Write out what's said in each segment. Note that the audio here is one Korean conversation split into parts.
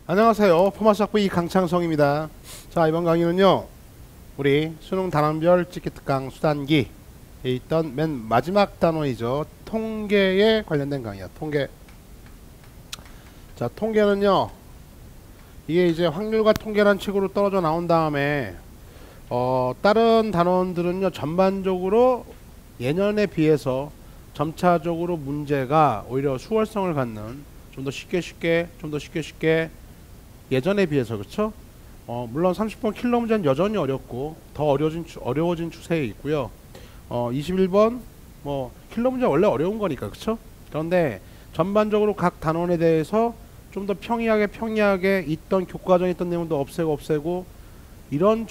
안녕하세요. 포마스학부 이강창성입니다. 자, 이번 강의는요, 우리 수능 단원별 찍기 특강 수단기에 있던 맨 마지막 단원이죠. 통계에 관련된 강의야. 통계. 자, 통계는요, 이게 이제 확률과 통계란 책으로 떨어져 나온 다음에 다른 단원들은요, 전반적으로 예년에 비해서 점차적으로 문제가 오히려 수월성을 갖는 좀 더 쉽게 예전에 비해서, 그쵸? 물론 30번 킬러 문제는 여전히 어렵고 더 어려워진 추세에 있고요. 21번 뭐 킬러 문제 원래 어려운 거니까, 그쵸? 그런데 전반적으로 각 단원에 대해서 좀 더 평이하게 있던 교과정에 있던 내용도 없애고 이런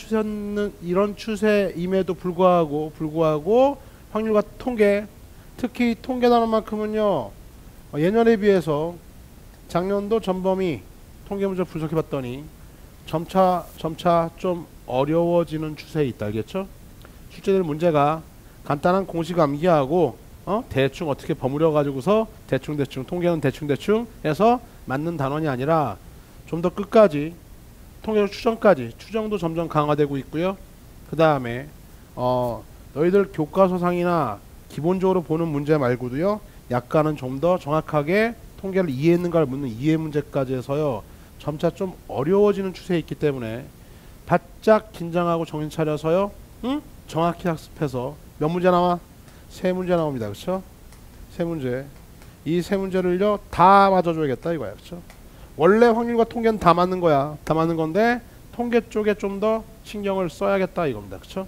추세임에도 불구하고 확률과 통계, 특히 통계 단원만큼은요, 예년에 비해서 작년도 전범위 통계 문제 분석해봤더니 점차 좀 어려워지는 추세에 있다, 알겠죠? 출제될 문제가 간단한 공식 암기하고 대충 어떻게 버무려 가지고서 대충 통계는 대충 해서 맞는 단원이 아니라 좀 더 끝까지 통계적 추정도 점점 강화되고 있고요. 그 다음에 너희들 교과서상이나 기본적으로 보는 문제 말고도요, 약간은 좀 더 정확하게 통계를 이해했는가를 묻는 이해 문제까지 해서요, 점차 좀 어려워지는 추세에 있기 때문에 바짝 긴장하고 정신 차려서요, 정확히 학습해서 몇 문제 나와? 3문제 나옵니다. 그쵸? 3문제. 이 3문제를요 다 맞아줘야겠다 이거야. 그쵸? 원래 확률과 통계는 다 맞는 거야. 다 맞는 건데 통계 쪽에 좀 더 신경을 써야겠다 이겁니다. 그쵸?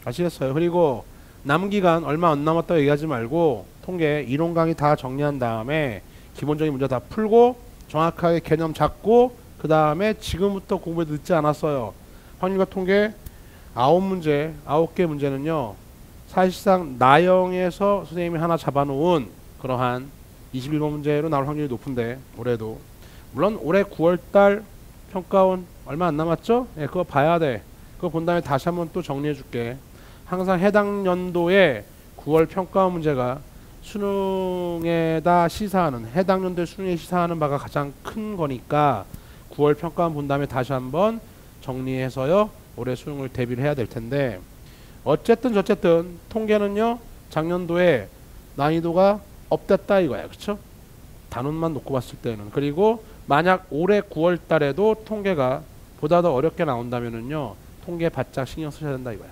아시겠어요? 그리고 남은 기간 얼마 안 남았다고 얘기하지 말고 통계 이론 강의 다 정리한 다음에 기본적인 문제 다 풀고 정확하게 개념 잡고 그 다음에 지금부터 공부에 늦지 않았어요. 확률과 통계 9개 문제는요, 사실상 나형에서 선생님이 하나 잡아놓은 그러한 21번 문제로 나올 확률이 높은데, 올해도 물론 올해 9월달 평가원 얼마 안 남았죠? 예, 그거 봐야 돼. 그거 본 다음에 다시 한번 또 정리해 줄게. 항상 해당 연도에 9월 평가원 문제가 수능에다 시사하는, 해당 연도에 수능에 시사하는 바가 가장 큰 거니까 9월 평가원 본 다음에 다시 한번 정리해서요 올해 수능을 대비를 해야 될 텐데, 어쨌든 통계는요 작년도에 난이도가 업됐다 이거야. 그쵸? 단원만 놓고 봤을 때는. 그리고 만약 올해 9월 달에도 통계가 보다 더 어렵게 나온다면은요, 통계 바짝 신경 쓰셔야 된다 이거야.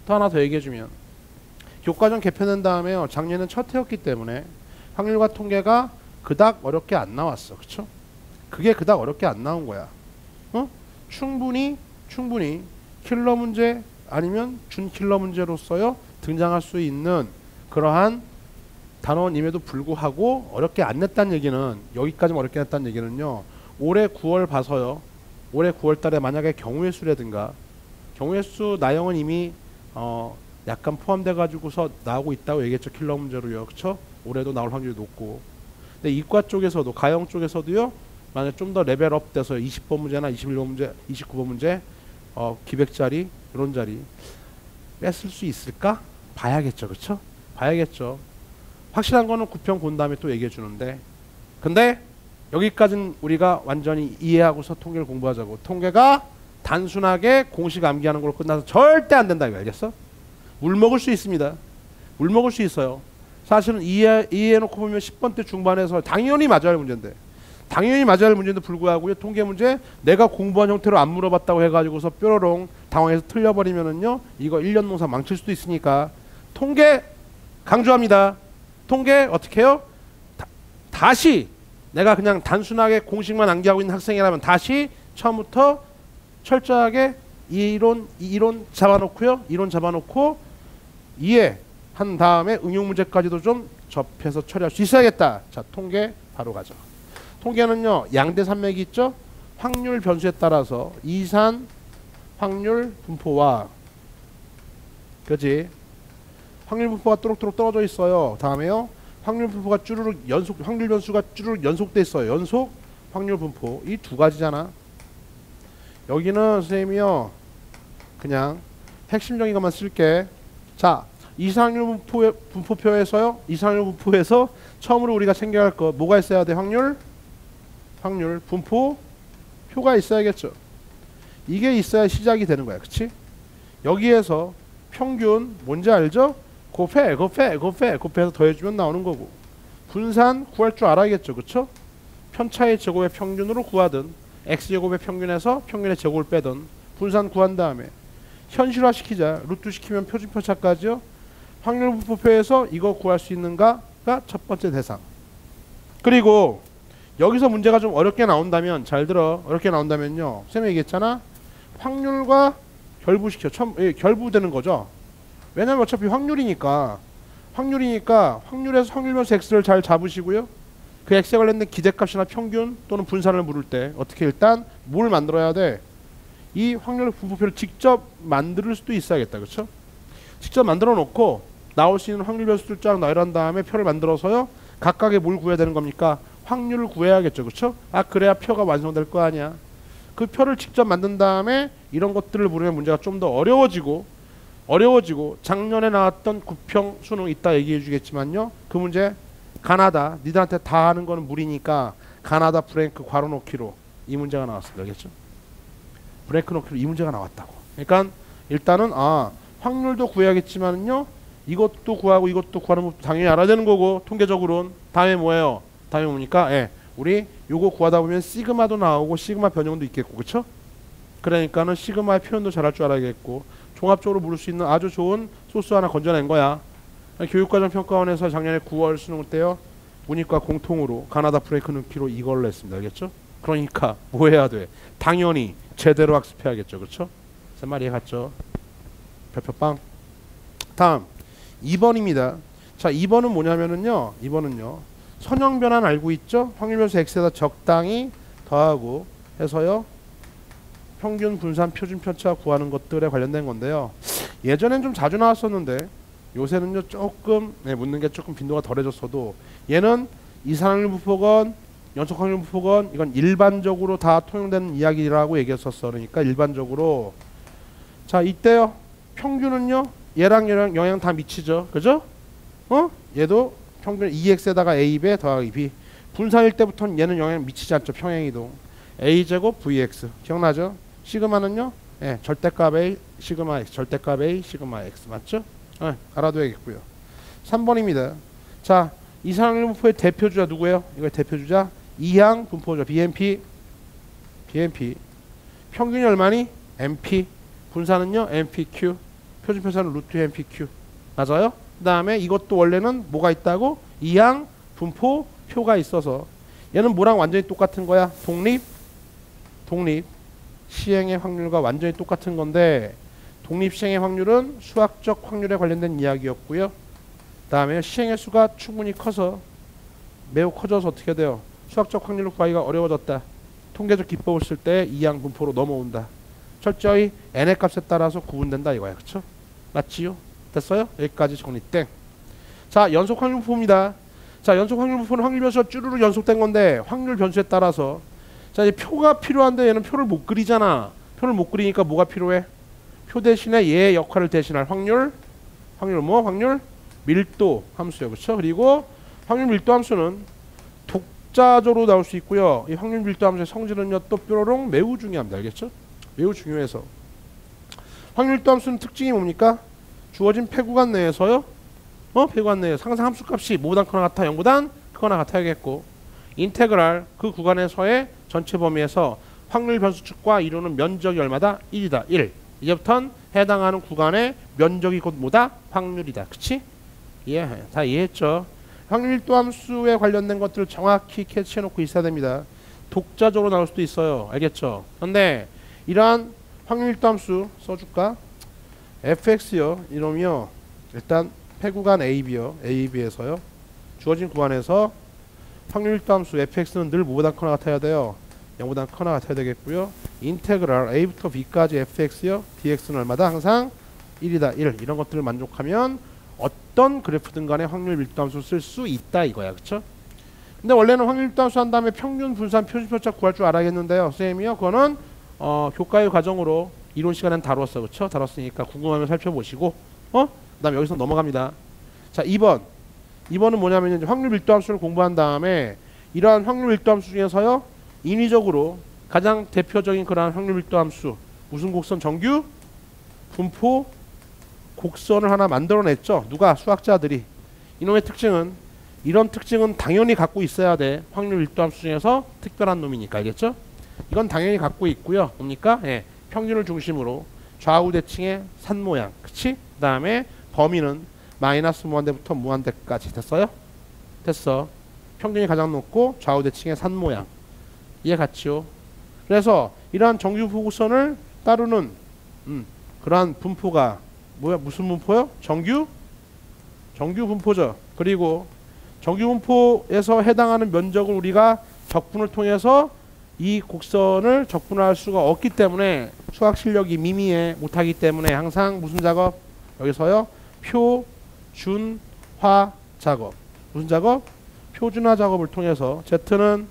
또 하나 더 얘기해주면, 교과정 개편한 다음에요, 작년은 첫 해였기 때문에 확률과 통계가 그닥 어렵게 안 나왔어. 그쵸? 그게 그닥 어렵게 안 나온 거야. 충분히 킬러 문제 아니면 준킬러 문제로서요 등장할 수 있는 그러한 단원임에도 불구하고 어렵게 안 냈다는 얘기는, 여기까지만 어렵게 냈다는 얘기는요, 올해 9월 봐서요, 올해 9월 달에 만약에 경우의 수라든가, 경우의 수 나형은 이미 약간 포함돼 가지고서 나오고 있다고 얘기했죠. 킬러 문제로요. 그쵸? 올해도 나올 확률이 높고. 근데 이과 쪽에서도, 가형 쪽에서도요, 만약 좀 더 레벨업 돼서 20번 문제나 21번 문제, 29번 문제, 기백자리, 이런 자리 뺐을 수 있을까? 봐야겠죠. 그쵸? 봐야겠죠. 확실한 거는 9편 본 다음에 또 얘기해 주는데, 근데 여기까지는 우리가 완전히 이해하고서 통계를 공부하자고. 통계가 단순하게 공식 암기하는 걸로 끝나서 절대 안 된다 이거 알겠어? 물 먹을 수 있습니다. 물 먹을 수 있어요. 사실은 이해해놓고 보면 10번 대 중반에서 당연히 맞아야 할 문제인데, 불구하고요, 통계 문제 내가 공부한 형태로 안 물어봤다고 해가지고서 뾰로롱 당황해서 틀려버리면은요, 이거 1년 농사 망칠 수도 있으니까 통계 강조합니다. 통계 어떻게 해요? 다시 내가 그냥 단순하게 공식만 암기하고 있는 학생이라면 다시 처음부터 철저하게 이론 잡아놓고요, 이론 잡아놓고 이해한 다음에 응용 문제까지도 좀 접해서 처리할 수 있어야겠다. 자, 통계 바로 가죠. 통계는요, 양대 산맥이 있죠. 확률 변수에 따라서 이산 확률 분포와, 그렇지? 확률 분포가 또록또록 떨어져 있어요. 다음에요, 확률 분포가 확률 변수가 쭈르륵 연속돼 있어요. 연속 확률 분포, 이 두 가지잖아. 여기는 선생님이요 그냥 핵심적인 것만 쓸게. 자, 이상률 분포표에서요, 이상률 분포에서 처음으로 우리가 챙겨야 할 거 뭐가 있어야 돼? 확률 분포 표가 있어야겠죠. 이게 있어야 시작이 되는 거야. 그치? 여기에서 평균 뭔지 알죠? 곱해서 더해주면 나오는 거고, 분산 구할 줄 알아야겠죠. 그쵸? 편차의 제곱의 평균으로 구하든 x제곱의 평균에서 평균의 제곱을 빼든 분산 구한 다음에 현실화 시키자. 루트 시키면 표준편차까지요. 확률분포표에서 이거 구할 수 있는가가 첫 번째 대상. 그리고 여기서 문제가 좀 어렵게 나온다면, 잘 들어, 어렵게 나온다면요, 쌤이 얘기했잖아, 확률과 결부시켜. 결부되는 거죠. 왜냐면 어차피 확률이니까 확률에서 확률변수 x를 잘 잡으시고요, 그 x에 관련된 기대값이나 평균 또는 분산을 물을 때 어떻게 일단 뭘 만들어야 돼? 이 확률 분포표를 직접 만들 수도 있어야겠다. 그렇죠? 직접 만들어 놓고 나올 수 있는 확률 변수들 쫙 나열한 다음에 표를 만들어서요, 각각의 뭘 구해야 되는 겁니까? 확률을 구해야겠죠. 그렇죠? 아, 그래야 표가 완성될 거 아니야. 그 표를 직접 만든 다음에 이런 것들을 물으면 문제가 좀 더 어려워지고 작년에 나왔던 구평 수능 이따 얘기해 주겠지만요, 그 문제 가나다, 니들한테 다 하는 거는 무리니까 가나다 브랭크 괄호 놓기로 이 문제가 나왔습니다. 알겠죠? 브랭크 놓기로 이 문제가 나왔다고. 그러니까 일단은 확률도 구해야겠지만요, 이것도 구하고 이것도 구하는 것도 당연히 알아야 되는 거고, 통계적으로는 다음에 뭐예요? 다음에 뭡니까? 우리 요거 구하다 보면 시그마도 나오고 시그마 변형도 있겠고, 그쵸? 그러니까는 시그마의 표현도 잘할 줄 알아야겠고, 종합적으로 물을 수 있는 아주 좋은 소스 하나 건져낸 거야. 교육과정 평가원에서 작년에 9월 수능 때요, 문이과 공통으로 가나다 브레이크 넣기로 이걸로 했습니다. 알겠죠? 그러니까 뭐 해야 돼? 당연히 제대로 학습해야겠죠. 그렇죠? 제 말 이해갔죠? 별표빵. 다음 2번입니다. 자, 2번은 뭐냐면은요, 2번은요, 선형 변환 알고 있죠? 확률 변수 x에다 적당히 더하고 해서요, 평균 분산 표준 편차 구하는 것들에 관련된 건데요. 예전엔 좀 자주 나왔었는데 요새는요 조금 묻는 게 조금 빈도가 덜해졌어도, 얘는 이산확률 분포건 연속 확률 분포건 이건 일반적으로 다 통용되는 이야기라고 얘기했었어. 그러니까 일반적으로, 자, 이때요 평균은요 얘랑 영향 다 미치죠. 그죠? 얘도 평균 2x에다가 a배 더하기 b. 분산일 때부터는 얘는 영향 미치지 않죠. 평행이동 a제곱 vx 기억나죠? 시그마는요, 절대값 a 시그마 x, 절대값 a 시그마 x 맞죠? 알아둬야겠고요. 3번입니다. 자, 이산확률 분포의 대표주자 누구예요? 이거 대표주자 이항 분포죠. BMP 평균이 얼마니? MP. 분산은요 MPQ. 표준편차는 루트 MPQ. 맞아요? 그 다음에 이것도 원래는 뭐가 있다고? 이항 분포 표가 있어서 얘는 뭐랑 완전히 똑같은 거야? 독립 시행의 확률과 완전히 똑같은 건데, 독립 시행의 확률은 수학적 확률에 관련된 이야기였고요. 그 다음에 시행의 수가 충분히 커서, 매우 커져서 어떻게 돼요? 수학적 확률을 구하기가 어려워졌다. 통계적 기법을 쓸 때 이항 분포로 넘어온다. 철저히 n의 값에 따라서 구분된다 이거야. 그쵸? 맞지요? 됐어요? 여기까지 정리 땡. 자, 연속 확률 분포입니다. 자, 연속 확률 분포는 확률 변수가 쭈루루 연속된 건데, 확률 변수에 따라서, 자, 이제 표가 필요한데 얘는 표를 못 그리잖아. 표를 못 그리니까 뭐가 필요해? 표 대신에 얘의 역할을 대신할 확률 밀도 함수요. 그렇죠? 그리고 확률 밀도 함수는 독자적으로 나올 수 있고요. 이 확률 밀도 함수의 성질은요 또 뾰로롱 매우 중요합니다. 알겠죠? 매우 중요해서 확률 밀도 함수는 특징이 뭡니까? 주어진 폐구간 내에서요, 폐구간 내에 상상 함수값이 뭐보다 크거나 같아 0보단 크거나 같아야겠고, 인테그랄 그 구간에서의 전체 범위에서 확률 변수 측과 이루는 면적이 얼마다? 1이다. 1. 이제부터는 해당하는 구간의 면적이 곧 뭐다? 확률이다. 그치? 다 이해했죠? 확률 밀도 함수에 관련된 것들을 정확히 캐치해 놓고 있어야 됩니다. 독자적으로 나올 수도 있어요. 알겠죠? 근데 이러한 확률 밀도 함수 써줄까? fx요. 이놈이요. 일단 폐구간 AB요. AB에서요. 주어진 구간에서 확률 밀도 함수 fx는 늘 뭐보다 크거나 같아야 돼요? 0보다 크거나 같아야 되겠고요. 인테그랄 a부터 b까지 fx요. dx는 얼마다? 항상 1이다. 1. 이런 것들을 만족하면 어떤 그래프든 간에 확률 밀도 함수 쓸 수 있다 이거야. 그쵸? 근데 원래는 확률 밀도 함수 한 다음에 평균, 분산, 표준편차 구할 줄 알아야겠는데요. 선생님이요. 그거는 교과의 과정으로 이론 시간엔 다뤘어. 그쵸? 다뤘으니까 궁금하면 살펴보시고, 그 다음에 여기서 넘어갑니다. 자, 2번은 뭐냐면 이제 확률 밀도 함수를 공부한 다음에 이러한 확률 밀도 함수 중에서요 인위적으로 가장 대표적인 그러한 확률 밀도 함수 무슨 곡선 정규 분포 곡선을 하나 만들어냈죠. 누가? 수학자들이. 이놈의 특징은 이런 특징은 당연히 갖고 있어야 돼. 확률 밀도 함수 중에서 특별한 놈이니까. 알겠죠? 이건 당연히 갖고 있고요. 뭡니까? 예, 평균을 중심으로 좌우 대칭의 산 모양. 그치? 그 다음에 범위는 마이너스 무한대부터 무한대까지. 됐어요? 됐어. 평균이 가장 높고 좌우 대칭의 산 모양. 이해 갔죠? 그래서 이러한 정규 분포선을 따르는 그러한 분포가 뭐야? 무슨 분포요? 정규 분포죠. 그리고 정규 분포에서 해당하는 면적을 우리가 적분을 통해서 이 곡선을 적분할 수가 없기 때문에 수학 실력이 미미해 못하기 때문에 항상 무슨 작업? 여기서요. 표준화 작업. 무슨 작업? 표준화 작업을 통해서 Z는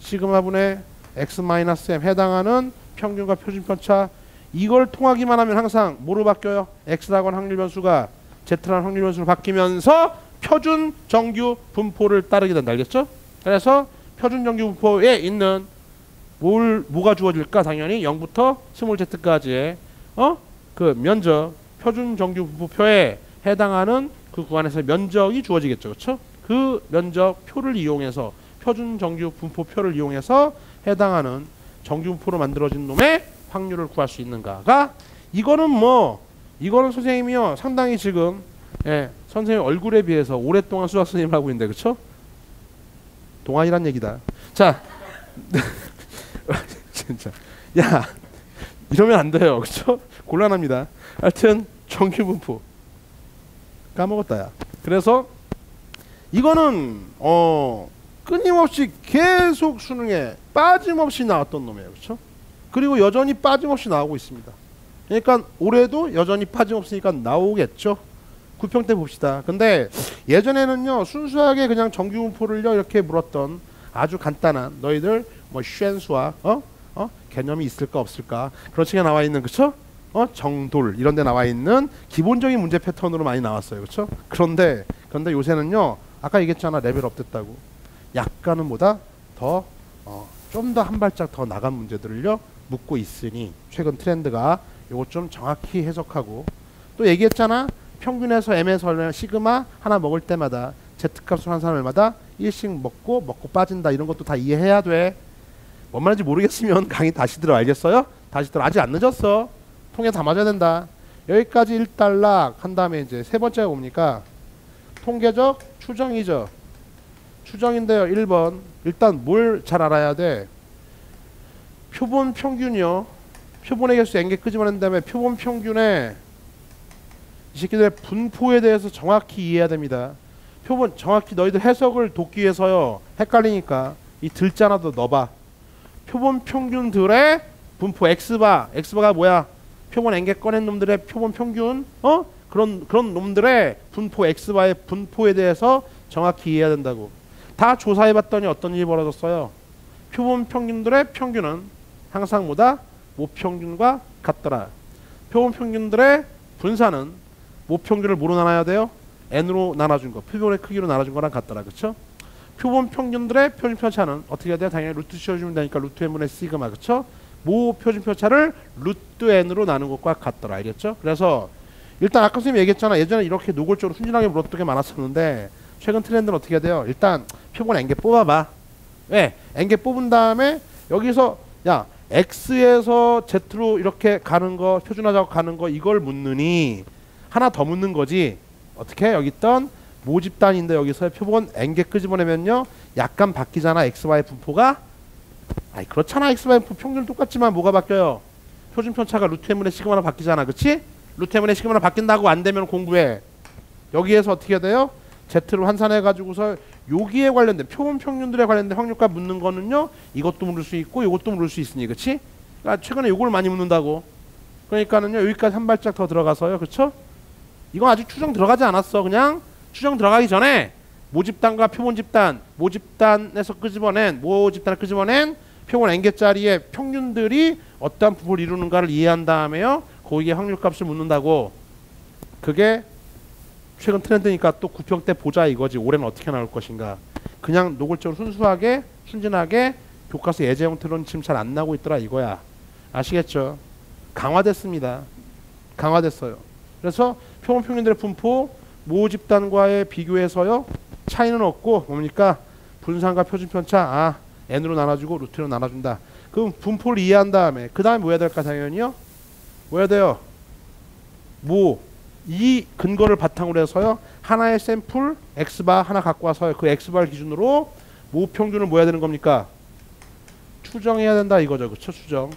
시그마분의 X-M 해당하는 평균과 표준편차 이걸 통하기만 하면 항상 뭐로 바뀌어요? X라고 하는 확률 변수가 Z라는 확률 변수로 바뀌면서 표준 정규 분포를 따르게 된다. 알겠죠? 그래서 표준 정규 분포에 있는 뭐가 주어질까? 당연히 0부터 스몰 z까지의 그 면적 표준 정규 분포표에 해당하는 그 구간에서 면적이 주어지겠죠. 그렇죠? 그 면적 표를 이용해서 표준 정규 분포표를 이용해서 해당하는 정규 분포로 만들어진 놈의 확률을 구할 수 있는가가 이거는 선생님이요 상당히 지금 선생님 얼굴에 비해서 오랫동안 수학 선생님을 하고 있는데 그쵸? 동안이란 얘기다. 자 진짜 야 이러면 안 돼요. 그쵸? 곤란합니다. 하여튼 정규 분포 까먹었다 야. 그래서 이거는 끊임없이 계속 수능에 빠짐없이 나왔던 놈이에요. 그렇죠? 그리고 여전히 빠짐없이 나오고 있습니다. 그러니까 올해도 여전히 빠짐없으니까 나오겠죠. 9평 때 봅시다. 근데 예전에는요 순수하게 그냥 정규분포를요 이렇게 물었던 아주 간단한 너희들 뭐 쉔수와 개념이 있을까 없을까 그런 식에 나와 있는 그쵸? 정돌 이런 데 나와 있는 기본적인 문제 패턴으로 많이 나왔어요. 그쵸? 그런데 요새는요 아까 얘기했잖아 레벨업 됐다고 약간은 보다 더 좀 더 한 발짝 더 나간 문제들을요 묻고 있으니 최근 트렌드가 요거 좀 정확히 해석하고 또 얘기했잖아 평균에서 M에서 시그마 하나 먹을 때마다 Z값을 한 사람마다 1씩 먹고 빠진다 이런 것도 다 이해해야 돼. 뭔 말인지 모르겠으면 강의 다시 들어. 알겠어요? 다시 들어. 아직 안 늦었어. 통에 다 맞아야 된다. 여기까지 1단락 한 다음에 이제 세 번째가 뭡니까? 통계적 추정이죠. 추정인데요. 1번 일단 뭘 잘 알아야 돼? 표본 평균이요. 표본의 개수 n개 끄집어낸 다음에 표본 평균에 이 새끼들의 분포에 대해서 정확히 이해해야 됩니다. 표본 정확히 너희들 해석을 돕기 위해서요. 헷갈리니까 이 들자나도 넣어봐. 표본 평균들의 분포 X바가 뭐야? 표본 n개 꺼낸 놈들의 표본 평균 그런 놈들의 분포 X바의 분포에 대해서 정확히 이해해야 된다고. 다 조사해봤더니 어떤 일이 벌어졌어요? 표본 평균들의 평균은 항상 뭐다? 모평균과 같더라. 표본 평균들의 분산은 모평균을 뭐로 나눠야 돼요? n으로 나눠준 거. 표본의 크기로 나눠준 거랑 같더라. 그쵸? 표본 평균들의 표준 편차는 어떻게 해야 돼요? 당연히 루트 씌워주면 되니까 루트 n분의 시그마. 그쵸? 모 표준 편차를 루트 n으로 나눈 것과 같더라. 알겠죠? 그래서 일단 아까 선생님이 얘기했잖아. 예전에 이렇게 노골적으로 순진하게 물었던 게 많았었는데 최근 트렌드는 어떻게 해야 돼요? 일단 표본 n개 뽑아봐. 왜? n개 뽑은 다음에 여기서 야 x에서 z로 이렇게 가는 거 표준화 작업 가는 거 이걸 묻느니 하나 더 묻는 거지. 어떻게? 여기 있던 모집단인데 여기서 표본 n개 끄집어내면요 약간 바뀌잖아. xy의 분포가. 아니 그렇잖아. xy의 분포 평균 똑같지만 뭐가 바뀌어요? 표준 편차가 루트 n분의 시그마로 바뀌잖아. 그치? 루트 n분의 시그마로 바뀐다고 안 되면 공부해. 여기에서 어떻게 해야 돼요? z로 환산해 가지고서 여기에 관련된 표본 평균들에 관련된 확률값 묻는 거는요 이것도 물을 수 있고 이것도 물을 수 있으니. 그치? 그러니까 최근에 이걸 많이 묻는다고. 그러니까는요 여기까지 한 발짝 더 들어가서요. 그쵸? 이건 아직 추정 들어가지 않았어. 그냥 추정 들어가기 전에 모집단과 표본집단, 모집단에서 모집단을 끄집어낸 표본 n개짜리의 평균들이 어떠한 분포를 이루는가를 이해한 다음에요 거기에 확률값을 묻는다고. 그게 최근 트렌드니까 또 9평 때 보자 이거지. 올해는 어떻게 나올 것인가. 그냥 노골적으로 순수하게 순진하게 교과서 예제 형태로는 지금 잘 안 나오고 있더라 이거야. 아시겠죠? 강화됐습니다. 강화됐어요. 그래서 표본평균들의 분포 모 집단과의 비교해서요 차이는 없고 뭡니까? 분산과 표준편차 아 n으로 나눠주고 루트로 나눠준다. 그럼 분포를 이해한 다음에 그 다음에 뭐 해야 될까? 당연히요 뭐 해야 돼요? 이 근거를 바탕으로 해서요 하나의 샘플 x바 하나 갖고 와서요 그 x바를 기준으로 모 평균을 뭐 해야 되는 겁니까? 추정해야 된다 이거죠. 그쵸? 추정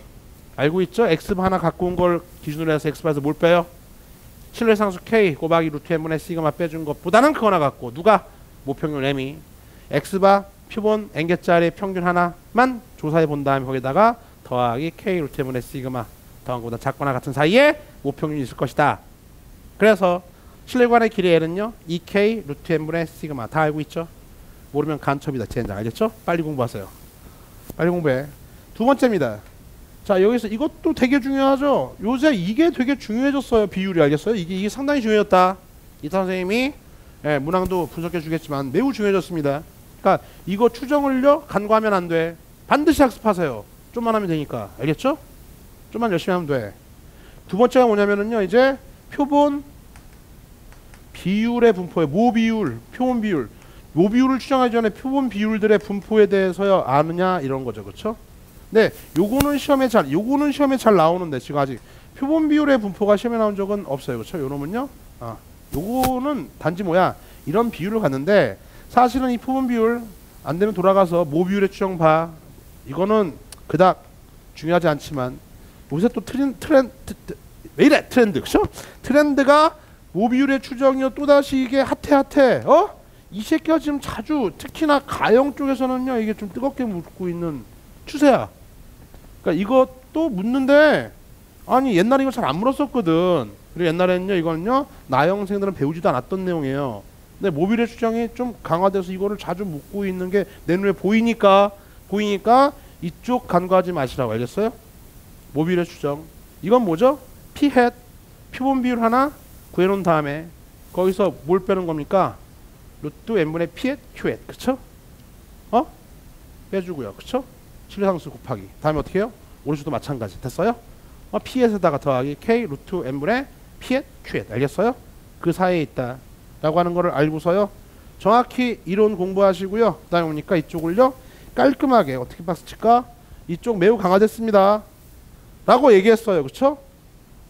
알고 있죠? x바 하나 갖고 온 걸 기준으로 해서 x바에서 뭘 빼요? 신뢰상수 k 곱하기 루트 n분의 시그마 빼준 것보다는 그거나 갖고 누가? 모평균 m이 x바 표본 n개짜리 평균 하나만 조사해 본 다음에 거기다가 더하기 k 루트 n분의 시그마 더한 것보다 작거나 같은 사이에 모평균이 있을 것이다. 그래서 신뢰관의 길이 L은요 2k 루트 n분의 시그마 다 알고 있죠? 모르면 간첩이다 젠장 알겠죠? 빨리 공부하세요. 빨리 공부해. 두 번째입니다. 자 여기서 이것도 되게 중요하죠. 요새 이게 되게 중요해졌어요. 비율이 알겠어요? 이게 상당히 중요해졌다. 이타 선생님이 예, 문항도 분석해 주겠지만 매우 중요해졌습니다. 그러니까 이거 추정을요 간과하면 안 돼. 반드시 학습하세요. 좀만 하면 되니까 알겠죠? 좀만 열심히 하면 돼. 두 번째가 뭐냐면은요 이제 표본 비율의 분포에 모 비율, 표본 비율, 모 비율을 추정하기 전에 표본 비율들의 분포에 대해서요 아느냐 이런 거죠, 그렇죠? 네, 요거는 시험에 잘 나오는데 지금 아직 표본 비율의 분포가 시험에 나온 적은 없어요, 그렇죠? 요놈은요, 요거는 단지 뭐야 이런 비율을 갖는데 사실은 이 표본 비율 안 되면 돌아가서 모 비율의 추정 봐. 이거는 그닥 중요하지 않지만 요새 또 왜 이래 트렌드, 그렇죠? 트렌드가 모 비율의 추정이요 또다시 이게 핫해. 이 새끼가 지금 자주 특히나 가형 쪽에서는요 이게 좀 뜨겁게 묻고 있는 추세야. 그러니까 이것도 묻는데 아니 옛날에 이거 잘 안 물었었거든. 그리고 옛날에는요 이거는요 나형생들은 배우지도 않았던 내용이에요. 근데 모 비율의 추정이 좀 강화돼서 이거를 자주 묻고 있는 게 내 눈에 보이니까 이쪽 간과하지 마시라고 알겠어요? 모 비율의 추정 이건 뭐죠? p 햇 표본 비율 하나 구해놓은 다음에 거기서 뭘 빼는 겁니까? 루트 n분의 p 햇 q 햇 그쵸? 빼주고요 그쵸? 신뢰상수 곱하기 다음에 어떻게 해요? 오른쪽도 마찬가지 됐어요? p 햇에다가 더하기 k 루트 n분의 p 햇 q 햇 알겠어요? 그 사이에 있다 라고 하는 거를 알고서요 정확히 이론 공부하시고요 그 다음에 오니까 이쪽을요 깔끔하게 어떻게 박스 칠까? 이쪽 매우 강화됐습니다 라고 얘기했어요 그쵸?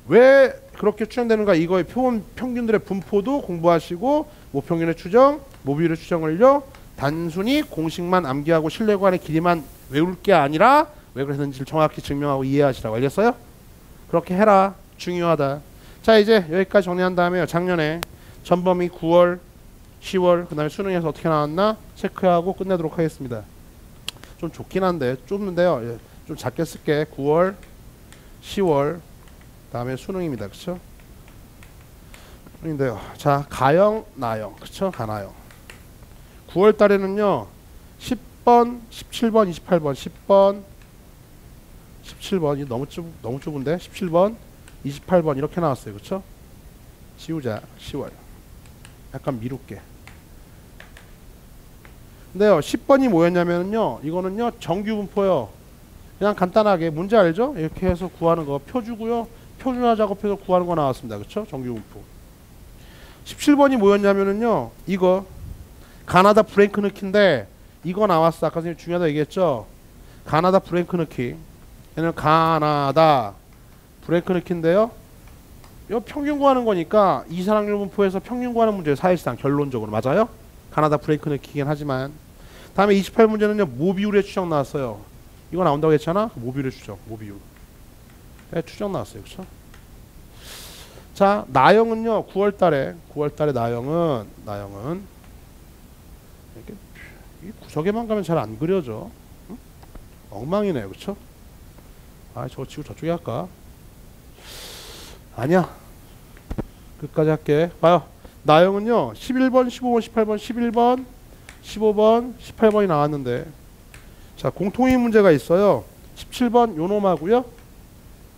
왜 그렇게 추정되는가 이거의 표본 평균들의 분포도 공부하시고 모평균의 추정, 모비율의 추정을요 단순히 공식만 암기하고 신뢰관의 길이만 외울 게 아니라 왜 그랬는지를 정확히 증명하고 이해하시라고 알겠어요? 그렇게 해라. 중요하다. 자 이제 여기까지 정리한 다음에요 작년에 전범위 9월 10월 그 다음에 수능에서 어떻게 나왔나 체크하고 끝내도록 하겠습니다. 좀 좋긴 한데 좁은데요 좀 작게 쓸게. 9월 10월 다음에 수능입니다. 그쵸? 수능인데요. 자, 가형, 나형. 그쵸? 가나형. 9월 달에는요. 10번, 17번, 28번, 10번, 17번. 이 너무 좁은데? 17번, 28번 이렇게 나왔어요. 그쵸? 지우자. 10월. 약간 미룰게. 근데요. 10번이 뭐였냐면요. 이거는요. 정규 분포요. 그냥 간단하게 문제 알죠? 이렇게 해서 구하는 거 표주고요. 표준화 작업해서 구하는 거 나왔습니다. 그쵸? 정규분포. 17번이 뭐였냐면은요. 이거 가나다 브랭크 넣기인데 이거 나왔어. 아까 선생님 중요하다 얘기했죠? 가나다 브랭크 넣기. 얘는 가나다 브랭크 넣기인데요. 이거 평균 구하는 거니까 이산확률 분포에서 평균 구하는 문제예요. 사실상 결론적으로. 맞아요? 가나다 브랭크 넣기긴 하지만 다음에 28문제는요. 모비율의 추정 나왔어요. 이거 나온다고 했잖아? 모비율의 추정. 모비율. 네, 추정 나왔어요. 그쵸? 자, 나형은요. 9월달에 나형은 이렇게 이 구석에만 가면 잘 안 그려져. 응? 엉망이네요. 그쵸? 아, 저거 치고 저쪽에 할까? 아니야. 끝까지 할게. 봐요. 나형은요. 11번, 15번, 18번, 11번, 15번, 18번이 나왔는데 자, 공통인 문제가 있어요. 17번 요놈하고요.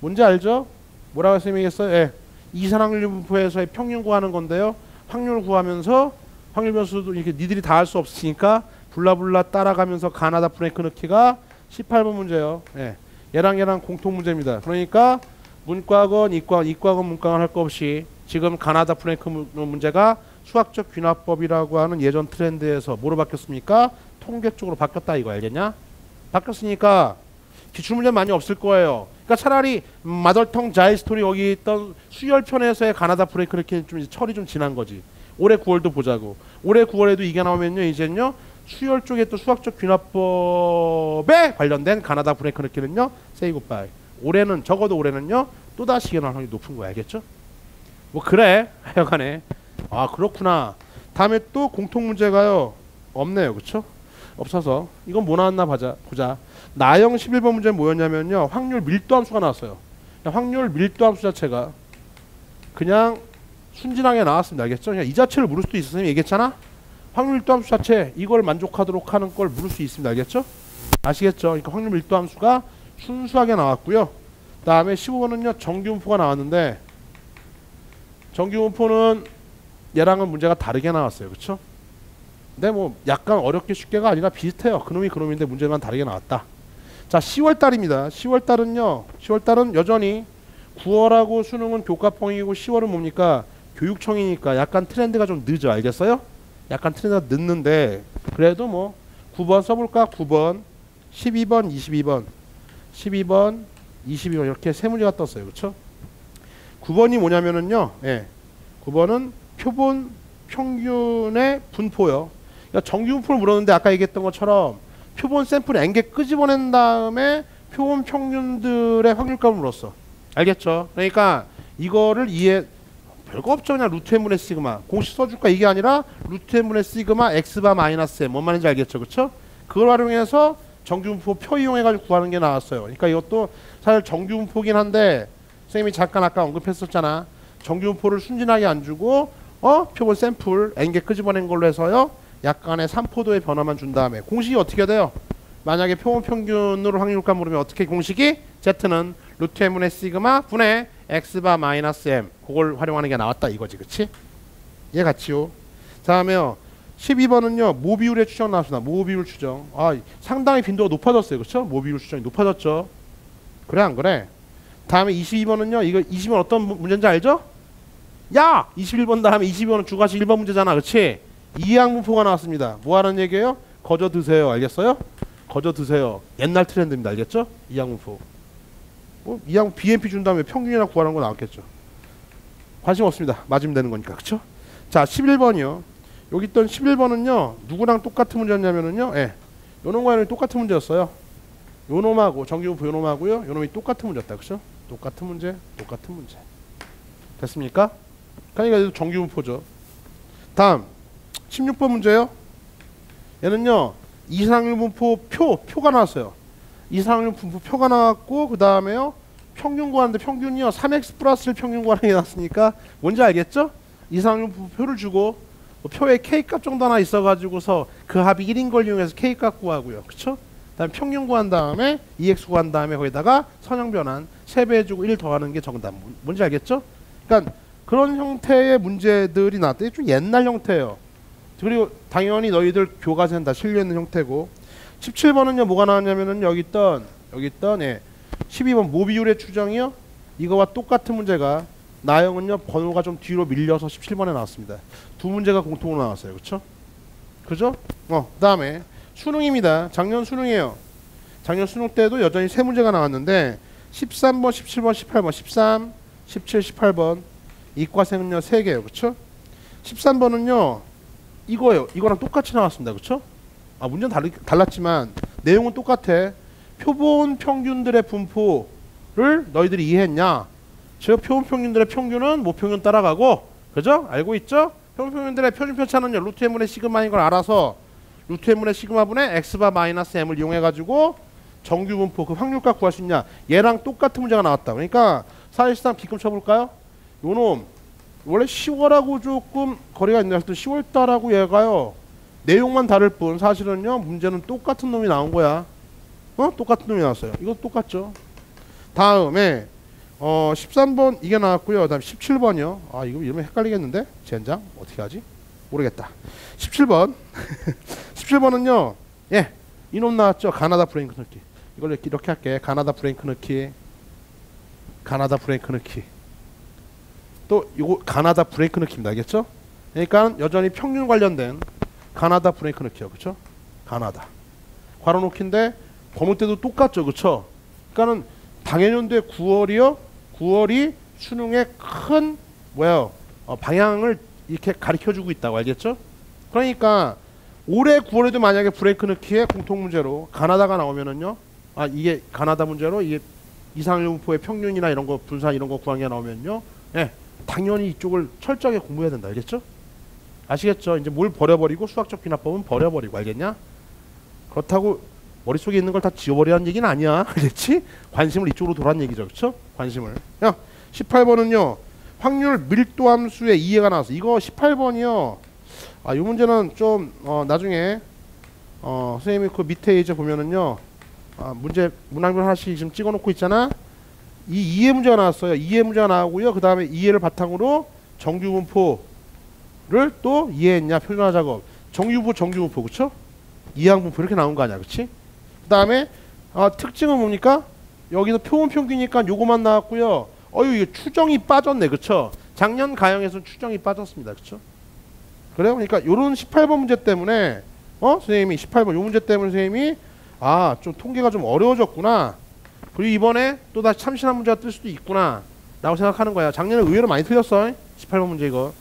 문제 알죠? 뭐라고 선생님이 했어요? 예. 이산확률 분포에서의 평균 구하는 건데요. 확률 구하면서 확률 변수도 이렇게 니들이 다 할 수 없으니까 블라블라 따라가면서 가나다 브레이크 넣기가 18번 문제요. 예. 얘랑 공통 문제입니다. 그러니까 문과건 이과건 문과건 할 거 없이 지금 가나다 프랭크 문제가 수학적 귀납법이라고 하는 예전 트렌드에서 뭐로 바뀌었습니까? 통계 쪽으로 바뀌었다 이거 알겠냐? 바뀌었으니까 기출문제 많이 없을 거예요. 그러니까 차라리 마더텅 자일 스토리 여기 있던 수열편에서의 가나다 프랭크 이렇게 좀 철이 좀 지난 거지. 올해 9월도 보자고. 올해 9월에도 이게 나오면요 이제는요 수열 쪽에 또 수학적 귀납법에 관련된 가나다 브레이크 느끼는요 세이 굿바이. 올해는 적어도 올해는요 또다시 일어날 확률이 높은 거야. 알겠죠? 뭐 그래 하여간에 아 그렇구나. 다음에 또 공통 문제가요 없네요. 그쵸? 없어서 이건 뭐 나왔나 보자. 나형 11번 문제는 뭐였냐면요 확률 밀도함수가 나왔어요. 확률 밀도함수 자체가 그냥 순진하게 나왔습니다. 알겠죠? 그냥 이 자체를 물을 수도 있었으면 얘기했잖아. 확률 밀도함수 자체 이걸 만족하도록 하는 걸 물을 수 있습니다. 알겠죠? 아시겠죠? 그러니까 확률 밀도함수가 순수하게 나왔고요. 다음에 15번은요 정규분포가 나왔는데 정규분포는 얘랑은 문제가 다르게 나왔어요. 그쵸? 근데 뭐 약간 어렵게 쉽게가 아니라 비슷해요. 그놈이 그놈인데 문제만 다르게 나왔다. 자 10월달입니다. 10월달은요 10월달은 여전히 9월하고 수능은 교과펑이고 10월은 뭡니까? 교육청이니까 약간 트렌드가 좀 늦어. 알겠어요? 약간 트렌드가 늦는데 그래도 뭐 9번 써볼까? 9번 12번 22번 12번 22번 이렇게 세 문제가 떴어요. 그쵸? 9번이 뭐냐면은요 9번은 표본 평균의 분포요. 그러니까 정규분포를 물었는데 아까 얘기했던 것처럼 표본 샘플 n개 끄집어낸 다음에 표본 평균들의 확률값을 물었어. 알겠죠? 그러니까 이거를 별거 없죠. 그냥 루트 n분의 시그마 공식 써줄까 이게 아니라 루트 n분의 시그마 x바 마이너스 m 뭔 말인지 알겠죠? 그쵸? 그걸 활용해서 정규분포 표 이용해가지고 구하는 게 나왔어요. 그러니까 이것도 사실 정규분포긴 한데 선생님이 잠깐 아까 언급했었잖아. 정규분포를 순진하게 안 주고 표본 샘플 n개 끄집어낸 걸로 해서요 약간의 3포도의 변화만 준 다음에 공식이 어떻게 돼요? 만약에 표본 평균으로 확률값 물으면 어떻게 공식이? z는 루트 n분의 시그마 분의 x바 마이너스 m 그걸 활용하는 게 나왔다 이거지. 그치? 얘 같이요. 다음에요 12번은요 모비율의 추정 나왔습니다. 모비율 추정 상당히 빈도가 높아졌어요. 그쵸? 모비율 추정이 높아졌죠. 그래 안 그래? 다음에 22번은요 이거 22번 어떤 문제인지 알죠? 야! 21번 다음에 22번은 주가시 1번 문제잖아. 그치? 이항분포가 나왔습니다. 뭐 하는 얘기예요? 거저 드세요. 알겠어요? 거저 드세요. 옛날 트렌드입니다. 알겠죠? 이항분포. 이항 BMP 준 다음에 평균이나 구하는 거 나왔겠죠. 관심 없습니다. 맞으면 되는 거니까. 그쵸? 자 11번이요. 여기 있던 11번은요 누구랑 똑같은 문제였냐면은요 요놈과 똑같은 문제였어요. 요놈하고 정규분포 요놈하고요 요놈이 똑같은 문제였다. 그쵸? 똑같은 문제 됐습니까? 그러니까 정규분포죠. 다음 16번 문제요. 얘는요 이상률 분포 표가 나왔어요. 이상률 분포 표가 나왔고 그 다음에요 평균 구하는데 평균이요 3x 플러스를 평균 구하는 게 나왔으니까 뭔지 알겠죠? 이상률 분포 표를 주고 표에 k값 정도 하나 있어가지고서 그 합이 1인 걸 이용해서 k값 구하고요. 그쵸? 다음 평균 구한 다음에 2x 구한 다음에 거기다가 선형 변환 3배 해주고 1 더하는 게 정답. 뭔지 알겠죠? 그러니까 그런 형태의 문제들이 나왔대. 좀 옛날 형태예요. 그리고 당연히 너희들 교과서엔 다 실려있는 형태고 17번은요 뭐가 나왔냐면은 여기 있던 12번 모비율의 추정이요 이거와 똑같은 문제가 나형은요 번호가 좀 뒤로 밀려서 17번에 나왔습니다. 두 문제가 공통으로 나왔어요. 그죠? 그 다음에 수능입니다. 작년 수능이에요. 작년 수능 때도 여전히 세 문제가 나왔는데 13번 17번 18번 13 17 18번 이과생은요 3개예요. 그쵸? 13번은요 이거예요. 이거랑 똑같이 나왔습니다. 그쵸? 문제는 달랐지만 내용은 똑같아. 표본 평균들의 분포를 너희들이 이해했냐? 즉 표본 평균들의 평균은 모평균 따라가고 그죠? 알고 있죠? 표본 평균들의 표준 편차는요 루트 n분의 시그마인 걸 알아서 루트 n분의 시그마분의 x바 마이너스 m을 이용해 가지고 정규 분포 그 확률값 구할 수 있냐? 얘랑 똑같은 문제가 나왔다. 그러니까 사실상 비끔 쳐볼까요? 요놈 원래 10월하고 조금 거리가 있는 10월달하고 얘가요 내용만 다를 뿐 사실은요 문제는 똑같은 놈이 나온 거야. 똑같은 놈이 나왔어요. 이거 똑같죠. 다음에 13번 이게 나왔고요. 다음 17번이요. 이거 이러면 헷갈리겠는데? 젠장 어떻게 하지? 모르겠다. 17번 17번은요 이놈 나왔죠. 가나다 프랭크 느낌. 이걸 이렇게 할게. 가나다 브레이크 넣기. 가나다 브레이크 넣기. 또 이거 가나다 브레이크 넣기입니다. 알겠죠? 그러니까 여전히 평균 관련된 가나다 브레이크 넣기요. 그렇죠? 가나다. 괄호 놓기인데 범위 때도 똑같죠. 그렇죠? 그러니까는 당해년도에 9월이요. 9월이 수능의 큰 뭐예요? 방향을 이렇게 가르쳐 주고 있다고 알겠죠? 그러니까 올해 9월에도 만약에 브레이크 넣기에 공통 문제로 가나다가 나오면은요. 이게 가나다 문제로 이게 이상률분포의 평균이나 이런 거 분산 이런 거 구하는 게 나오면요. 예. 당연히 이쪽을 철저하게 공부해야 된다. 알겠죠? 아시겠죠? 이제 뭘 버려버리고 수학적 귀납법은 버려버리고 알겠냐? 그렇다고 머릿속에 있는 걸 다 지워버리라는 얘기는 아니야. 알겠지? 관심을 이쪽으로 돌아는 얘기죠. 그렇죠? 관심을. 야, 18번은요. 확률 밀도 함수의 이해가 나와서 이거 18번이요. 이 문제는 좀 나중에 선생님이 그 밑에 이제 보면은요. 문제 문항별 하나씩 지금 찍어놓고 있잖아. 이 이해 문제가 나왔어요. 이해 문제가 나오고요. 그 다음에 이해를 바탕으로 정규분포를 또 이해했냐 표준화 작업. 정규분포 그쵸? 이항분포 이렇게 나온 거 아니야. 그치? 그 다음에 특징은 뭡니까? 여기서 표본 평균이니까 요거만 나왔고요. 이게 추정이 빠졌네. 그쵸? 작년 가형에서 추정이 빠졌습니다. 그쵸? 그래요? 그러니까 요런 18번 문제 때문에 선생님이 18번 요 문제 때문에 선생님이 좀 통계가 좀 어려워졌구나. 그리고 이번에 또 다시 참신한 문제가 뜰 수도 있구나 라고 생각하는 거야. 작년에 의외로 많이 틀렸어. 18번 문제 이거.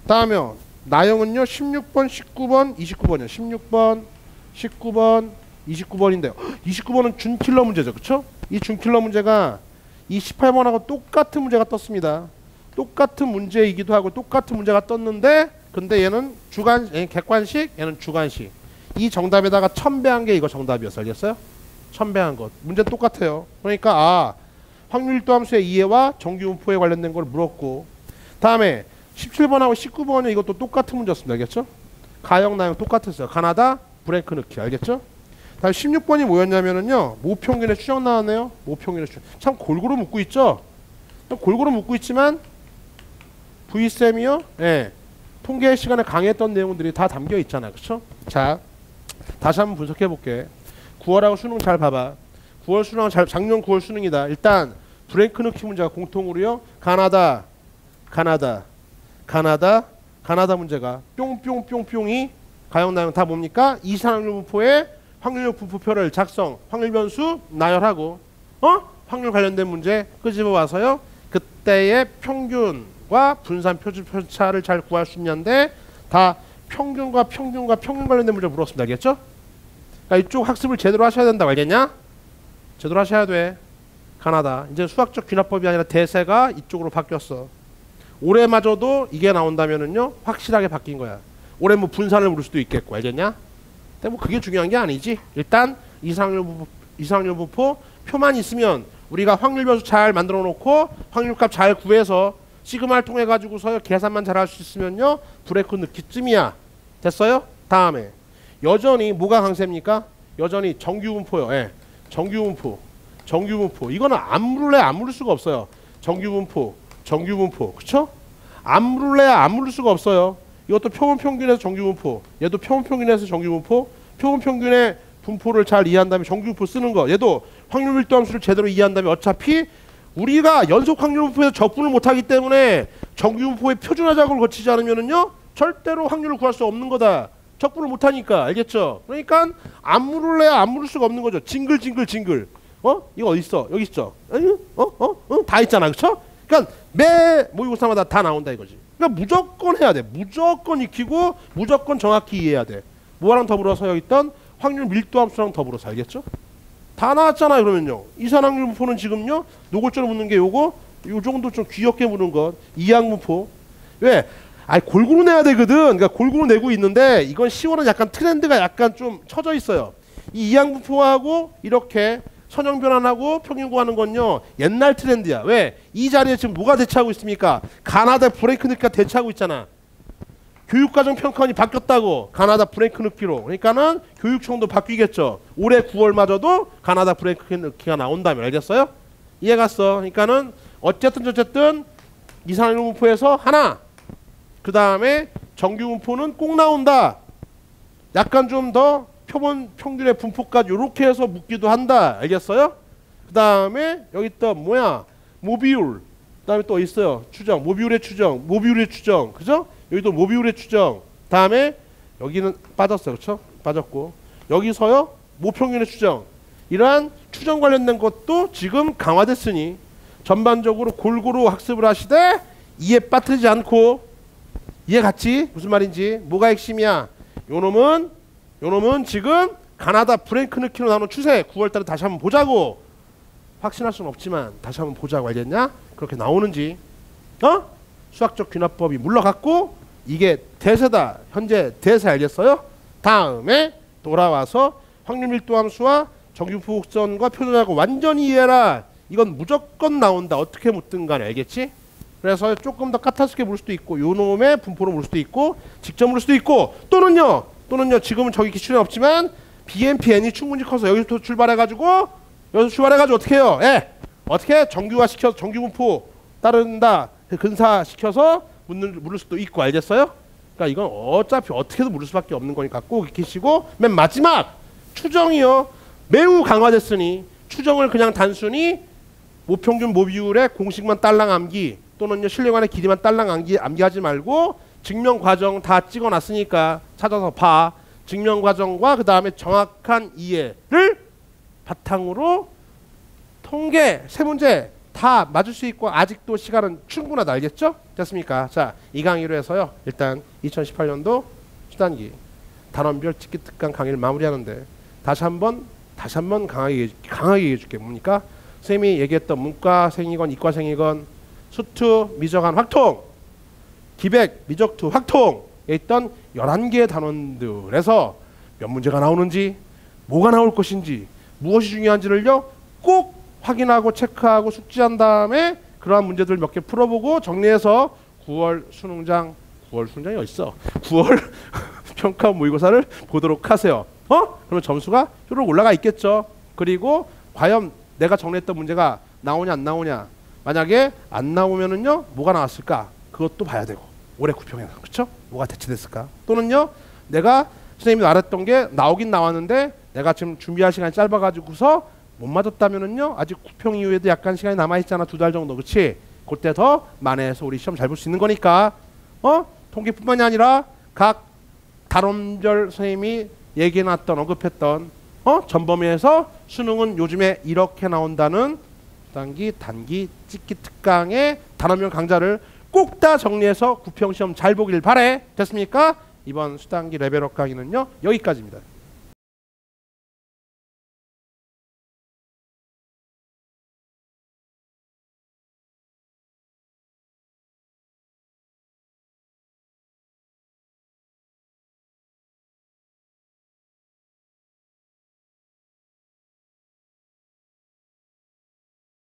다음에 나형은요 16번 19번 29번이요. 16번 19번 29번인데 29번은 준킬러 문제죠. 그쵸? 이 준킬러 문제가 이 18번하고 똑같은 문제가 떴습니다. 똑같은 문제이기도 하고 똑같은 문제가 떴는데 근데 얘는 객관식 얘는 주관식. 이 정답에다가 첨배한 게 이거 정답이었어. 알겠어요? 첨배한 것. 문제 똑같아요. 그러니까 확률도 함수의 이해와 정규분포에 관련된 걸 물었고 다음에 17번하고 19번은 이것도 똑같은 문제였습니다. 알겠죠? 가형 나형 똑같았어요. 가나다 브레이크 넣기. 알겠죠? 다음 16번이 뭐였냐면은요. 모평균의 추정 나왔네요. 모평균의 추정. 참 골고루 묻고 있죠? 골고루 묻고 있지만 V쌤이요. 예. 통계 시간에 강의했던 내용들이 다 담겨 있잖아. 그쵸? 자, 다시 한번 분석해 볼게. 9월하고 수능 잘 봐봐. 9월 수능은 작년 9월 수능이다. 일단 브레이크 넣기 문제가 공통으로요. 가나다 문제가 뿅뿅뿅뿅이 가형 나형 다 뭡니까? 이산확률 분포의 확률력 분포표를 작성, 확률 변수 나열하고 확률 관련된 문제 끄집어 와서요. 그때의 평균과 분산 표준차를 잘 구할 수 있는데 다 평균과 평균 관련된 문제 물었습니다. 알겠죠? 그러니까 이쪽 학습을 제대로 하셔야 된다고 알겠냐? 제대로 하셔야 돼. 가나다. 이제 수학적 귀납법이 아니라 대세가 이쪽으로 바뀌었어. 올해마저도 이게 나온다면은요 확실하게 바뀐 거야. 올해 뭐 분산을 물을 수도 있겠고 알겠냐? 근데 뭐 그게 중요한 게 아니지. 일단 이상률 분포 표만 있으면 우리가 확률 변수 잘 만들어 놓고 확률값 잘 구해서 시그마를 통해 가지고서 계산만 잘 할 수 있으면요 브레이크 넣기쯤이야. 됐어요? 다음에 여전히 뭐가 강세입니까? 여전히 정규분포요. 예. 정규분포. 이거는 안 물을 수가 없어요. 정규분포. 그쵸? 안 물을 수가 없어요. 이것도 표본 평균에서 정규분포. 얘도 표본 평균에서 정규분포. 표본 평균의 분포를 잘 이해한 다음에 정규분포 쓰는 거. 얘도 확률 밀도 함수를 제대로 이해한 다음에 어차피 우리가 연속 확률 분포에서 적분을 못하기 때문에 정규분포의 표준화 작업을 거치지 않으면은요 절대로 확률을 구할 수 없는 거다. 적분을 못하니까. 알겠죠? 그러니까 안 물을 수가 없는 거죠. 징글. 이거 어디 있어? 여기 있죠? 다 있잖아. 그쵸? 그러니까 매 모의고사마다 다 나온다 이거지. 그러니까 무조건 해야 돼. 무조건 익히고 무조건 정확히 이해해야 돼. 뭐랑 더불어서 여기 있던 확률 밀도 함수랑 더불어서. 알겠죠? 다 나왔잖아요. 그러면요 이산확률 분포는 지금요 노골적으로 묻는 게 요거 요 정도 좀 귀엽게 묻는 것 이항분포. 왜? 골고루 내야 되거든. 그러니까 골고루 내고 있는데 이건 10월은 약간 트렌드가 약간 좀 쳐져 있어요. 이 이항분포하고 이렇게 선형 변환하고 평균 구하는 건요 옛날 트렌드야. 왜? 이 자리에 지금 뭐가 대체하고 있습니까? 가나다 브레이크 넣기가 대체하고 있잖아. 교육과정 평가원이 바뀌었다고. 가나다 브레이크 넣기로. 그러니까는 교육청도 바뀌겠죠. 올해 9월마저도 가나다 브레이크 넣기가 나온다면. 알겠어요? 이해갔어. 그러니까는 어쨌든 이산확률 분포에서 하나. 그 다음에 정규분포는 꼭 나온다. 약간 좀 더 표본 평균의 분포까지 이렇게 해서 묻기도 한다. 알겠어요? 그 다음에 여기 또 뭐야? 모비율. 그 다음에 또 있어요. 추정. 모비율의 추정. 모비율의 추정. 그죠? 여기도 모비율의 추정. 다음에 여기는 빠졌어요. 그렇죠? 빠졌고. 여기서요. 모평균의 추정. 이러한 추정 관련된 것도 지금 강화됐으니 전반적으로 골고루 학습을 하시되 이해 빠뜨리지 않고 이해 갔지? 무슨 말인지. 뭐가 핵심이야? 요놈은 지금 가나다 브랭크느키로 나오는 추세 9월달에 다시 한번 보자고. 확신할 수는 없지만 다시 한번 보자고. 알겠냐? 그렇게 나오는지. 수학적 귀납법이 물러갔고 이게 대세다. 현재 대세. 알겠어요? 다음에 돌아와서 확률 밀도함수와 정규분포 곡선과 표준하고 완전히 이해해라. 이건 무조건 나온다. 어떻게 묻든 간에. 알겠지? 그래서 조금 더 까탈스럽게 물 수도 있고 요 놈의 분포로 물 수도 있고 직접 물 수도 있고 또는요 지금은 저기 기출은 없지만 BMPN이 충분히 커서 여기서 출발해가지고 어떻게 해요? 어떻게 정규화시켜서 정규분포 따른다. 근사시켜서 물을 수도 있고. 알겠어요? 그러니까 이건 어차피 어떻게든 물을 수밖에 없는 거니까 꼭 익히시고 맨 마지막 추정이요. 매우 강화됐으니 추정을 그냥 단순히 모평균 모비율의 공식만 딸랑 암기 또는요 실력안의 길이만 딸랑 암기하지 말고 증명 과정 다 찍어놨으니까 찾아서 봐. 증명 과정과 그 다음에 정확한 이해를 바탕으로 통계 세 문제 다 맞을 수 있고 아직도 시간은 충분하다. 알겠죠? 됐습니까? 자, 이 강의로 해서요. 일단 2018년도 수단기 단원별 찍기 특강 강의를 마무리하는데 다시 한번 강하게 얘기해줄게. 뭡니까? 선생님이 얘기했던 문과생이건 이과생이건 수투, 미적한 확통, 기백, 미적투, 확통에 있던 11개의 단원들에서 몇 문제가 나오는지, 뭐가 나올 것인지, 무엇이 중요한지를요 꼭 확인하고 체크하고 숙지한 다음에 그러한 문제들 몇 개 풀어보고 정리해서 9월 수능장이 어딨어? 9월 평가 모의고사를 보도록 하세요. 그러면 점수가 휘룩 올라가 있겠죠. 그리고 과연 내가 정리했던 문제가 나오냐 안 나오냐. 만약에 안 나오면은요 뭐가 나왔을까? 그것도 봐야 되고 올해 구평에서 그렇죠? 뭐가 대체됐을까? 또는요 내가 선생님이 말했던 게 나오긴 나왔는데 내가 지금 준비할 시간이 짧아가지고서 못 맞았다면은요 아직 구평 이후에도 약간 시간이 남아있잖아. 2달 정도. 그치? 그때 더 만회해서 우리 시험 잘 볼 수 있는 거니까 통계뿐만이 아니라 각 단원별 선생님이 얘기해놨던 언급했던 전범위에서 수능은 요즘에 이렇게 나온다는 단기 찍기 특강의 단원별 강좌를 꼭 다 정리해서 구평시험 잘 보길 바래. 됐습니까? 이번 수단기 레벨업 강의는요 여기까지입니다.